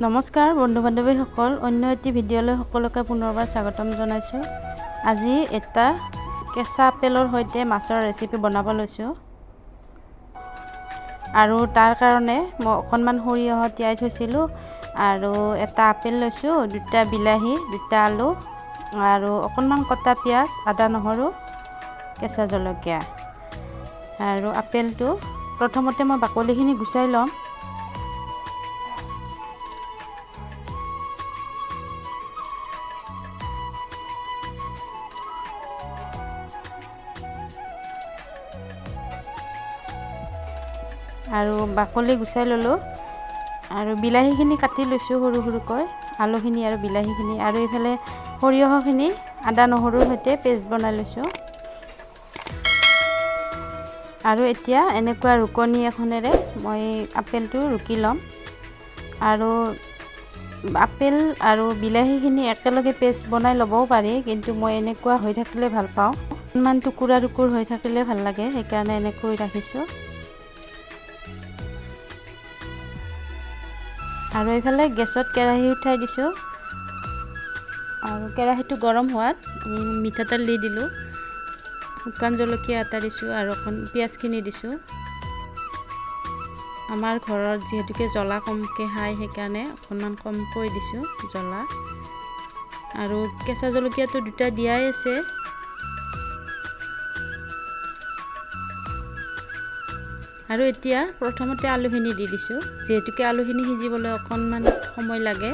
নমস্কাৰ বন্ধু বান্ধৱীসকল, অন্য এটি ভিডিঅ'লৈ সকলোকে পুনৰবাৰ স্বাগতম জনাইছোঁ। আজি এটা কেঁচা আপেলৰ সৈতে মাছৰ ৰেচিপি বনাব লৈছোঁ আৰু তাৰ কাৰণে মই অকণমান সৰিয়হ তিয়াই থৈছিলোঁ আৰু এটা আপেল লৈছোঁ, দুটা বিলাহী, দুটা আলু আৰু অকণমান কটা পিঁয়াজ, আদা নহৰু, কেঁচা জলকীয়া। আৰু আপেলটো প্ৰথমতে মই বাকলিখিনি গুচাই ল'ম। আৰু বাকলি গুচাই ল'লোঁ আৰু বিলাহীখিনি কাটি লৈছোঁ সৰু সৰুকৈ, আলুখিনি আৰু বিলাহীখিনি, আৰু এইফালে সৰিয়হখিনি আদা নহৰুৰ সৈতে পেষ্ট বনাই লৈছোঁ। আৰু এতিয়া এনেকুৱা ৰুকনি এখনেৰে মই আপেলটো ৰুকি ল'ম। আৰু আপেল আৰু বিলাহীখিনি একেলগে পেষ্ট বনাই ল'বও পাৰি, কিন্তু মই এনেকুৱা হৈ থাকিলে ভাল পাওঁ। ইমান টুকুৰা টুকুৰ হৈ থাকিলে ভাল লাগে, সেইকাৰণে এনেকৈ ৰাখিছোঁ। আৰু এইফালে গেছত কেৰাহী উঠাই দিছোঁ আৰু কেৰাহীটো গৰম হোৱাত মিঠাতেল দি দিলোঁ, শুকান জলকীয়া এটা দিছোঁ আৰু অকণ পিঁয়াজখিনি দিছোঁ। আমাৰ ঘৰত যিহেতুকে জ্বলা কমকৈ খায়, সেইকাৰণে অকণমান কমকৈ দিছোঁ জ্বলা। আৰু কেঁচা জলকীয়াটো দুটা দিয়াই আছে। আৰু এতিয়া প্ৰথমতে আলুখিনি দি দিছোঁ, যিহেতুকে আলুখিনি সিজিবলৈ অকণমান সময় লাগে।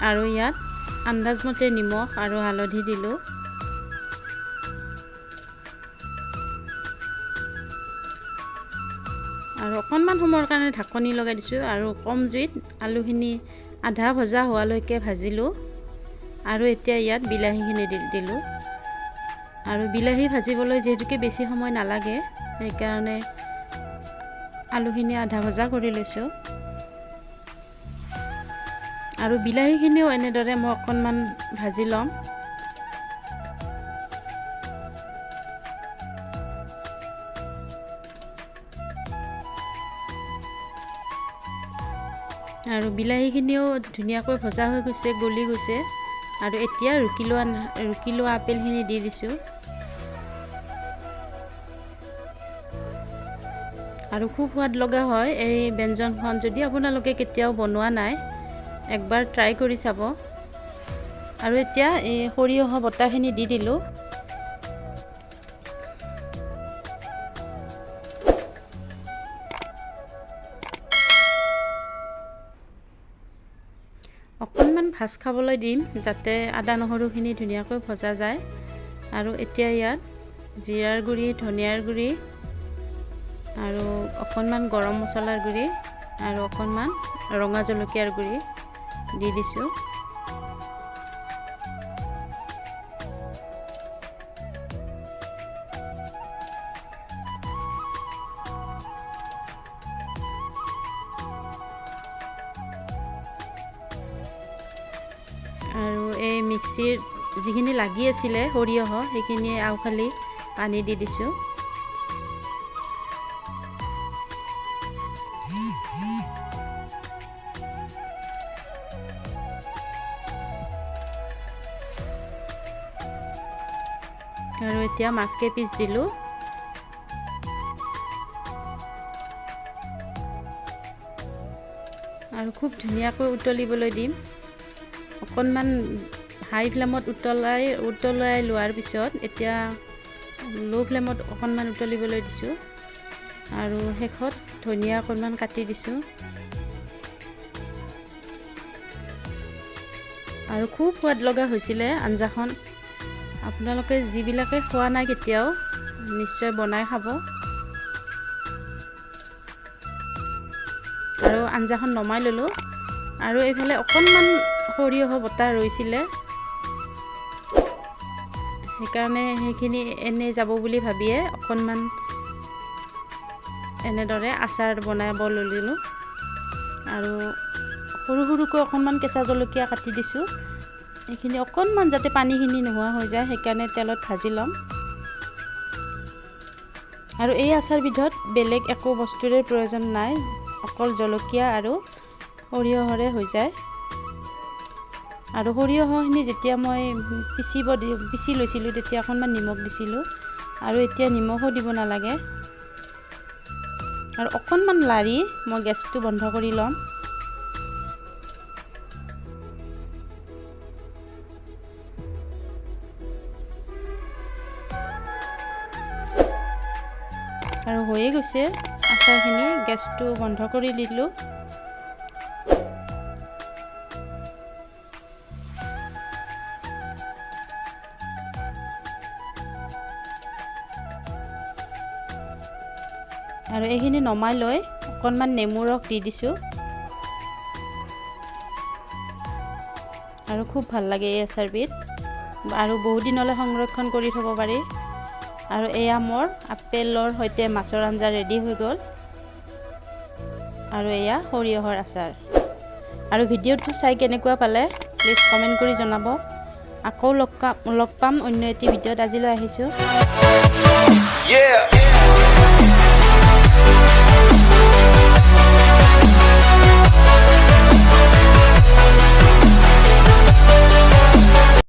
আৰু ইয়াত আন্দাজমতে নিমখ আৰু হালধি দিলোঁ। আৰু অকণমান সময়ৰ কাৰণে ঢাকনি লগাই দিছোঁ আৰু কম জুইত আলুখিনি আধা ভজা হোৱালৈকে ভাজিলোঁ। আৰু এতিয়া ইয়াত বিলাহীখিনি দিলোঁ। আৰু বিলাহী ভাজিবলৈ যিহেতুকে বেছি সময় নালাগে, সেইকাৰণে আলুখিনি আধা ভজা কৰি লৈছোঁ। আৰু বিলাহীখিনিও এনেদৰে মই অকণমান ভাজি ল'ম। আৰু বিলাহীখিনিও ধুনীয়াকৈ ভজা হৈ গৈছে, গলি গৈছে। আৰু এতিয়া ৰুকি লোৱা আপেলখিনি দি দিছোঁ। আৰু খুব সোৱাদ লগা হয় এই ব্যঞ্জনখন। যদি আপোনালোকে কেতিয়াও বনোৱা নাই, একবাৰ ট্ৰাই কৰি চাব। আৰু এতিয়া এই সৰিয়হ বটাখিনি দি দিলোঁ। অকণমান ভাজ খাবলৈ দিম, যাতে আদা নহৰুখিনি ধুনীয়াকৈ ভজা যায়। আৰু এতিয়া ইয়াত জিৰাৰ গুড়ি, ধনিয়াৰ গুড়ি আৰু অকণমান গৰম মছলাৰ গুড়ি আৰু অকণমান ৰঙা জলকীয়াৰ গুড়ি দি দিছোঁ। আৰু এই মিক্সিৰ যিখিনি লাগি আছিলে সৰিয়হ, সেইখিনি আওখালি পানী দি দিছোঁ। আৰু এতিয়া মাছকেইপিচ দিলোঁ। আৰু খুব ধুনীয়াকৈ উতলিবলৈ দিম। অকণমান হাই ফ্লেমত উতলাই লোৱাৰ পিছত এতিয়া ল' ফ্লেমত অকণমান উতলিবলৈ দিছোঁ। আৰু শেষত ধনিয়া অকণমান কাটি দিছোঁ। আৰু খুব সোৱাদ লগা হৈছিলে আঞ্জাখন। আপোনালোকে যিবিলাকে খোৱা নাই কেতিয়াও, নিশ্চয় বনাই খাব। আৰু আঞ্জাখন নমাই ল'লোঁ। আৰু এইফালে অকণমান সৰিয়হ বটা ৰৈছিলে, সেইকাৰণে সেইখিনি এনেই যাব বুলি ভাবিয়ে অকণমান এনেদৰে আচাৰ বনাব ল'লোঁ। আৰু সৰু সৰুকৈ অকণমান কেঁচা জলকীয়া কাটি দিছোঁ। এইখিনি অকণমান যাতে পানীখিনি নোহোৱা হৈ যায় সেইকাৰণে তেলত ভাজি ল'ম। আৰু এই আচাৰবিধত বেলেগ একো বস্তুৰে প্ৰয়োজন নাই, অকল জলকীয়া আৰু সৰিয়হৰে হৈ যায়। আৰু সৰিয়হখিনি যেতিয়া মই পিচি লৈছিলোঁ তেতিয়া অকণমান নিমখ দিছিলোঁ, আৰু এতিয়া নিমখো দিব নালাগে। আৰু অকণমান লাৰি মই গেছটো বন্ধ কৰি ল'ম। আৰু হৈয়ে গৈছে আচাৰখিনি, গেছটো বন্ধ কৰি দিলোঁ। আৰু এইখিনি নমাই লৈ অকণমান নেমু ৰস দি দিছোঁ। আৰু খুব ভাল লাগে এই আচাৰবিধ, আৰু বহুত দিনলৈ সংৰক্ষণ কৰি থ'ব পাৰি। আৰু এয়া মোৰ আপেলৰ সৈতে মাছৰ আঞ্জা ৰেডি হৈ গ'ল। আৰু এয়া সৰিয়হৰ আচাৰ। আৰু ভিডিঅ'টো চাই কেনেকুৱা পালে প্লিজ কমেণ্ট কৰি জনাব। আকৌ লগ পাম অন্য এটি ভিডিঅ'ত। আজিলৈ আহিছোঁ।